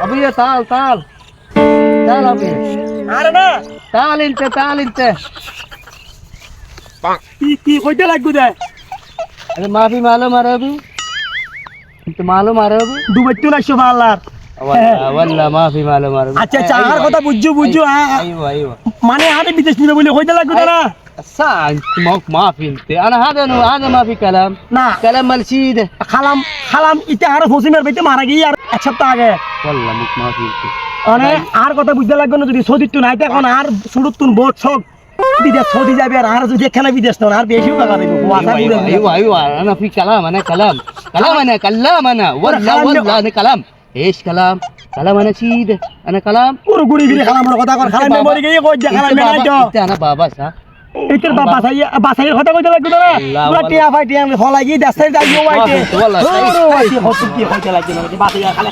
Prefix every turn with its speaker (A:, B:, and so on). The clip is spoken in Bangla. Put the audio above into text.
A: अभी ये ताल ताल ताल अभी
B: আরে না
A: ताल इनते
B: কি কইতে লাগবো দে
A: अरे माफी मालूम आ रहा अभी तो मालूम आ रहा अभी
B: ডুবাইতে লাগছো আল্লাহর
A: वल्ला माफी मालूम आ रहा
B: আচ্ছা আচ্ছা আর কথা বুঝছো
A: ايوه
B: মানে আরে বিদেশ নিবে বলে কইতে লাগবো না
A: الساعة ما في انت انا هذا ما في كلام
B: না
A: كلام مالشيده
B: খালাম ইতে আর হোসিমের বাইতে মারা গিয়ে আর এক সপ্তাহ আগে
A: والله ما في انت
B: মানে আর কথা বুঝতে লাগবে না যদি সৌদি তো নাই এখন আর শুরুতুন বোট সব বিদেশ সৌদি যাবে আর যদি এখানে বিদেশ তো আর বেশি টাকা দেব
A: ايوه انا في كلام انا كلام انا والله انا كلام ايش كلام انا سيده انا كلام
B: পুরো গুড়ি গিরি খালামের কথা কর খালাম মরে গিয়ে কই দেখা না নাই তো
A: انت انا بابا صح
B: এটার বাসাইয়ের কথা কইতে লাগবে না পুরো টিয়া ফাই টিয়া ফলাই গিয়ে দেশে যাইও আইতে
A: والله
B: হচ্ছে কি কইতে লাগবে না বাসাইয়া খালি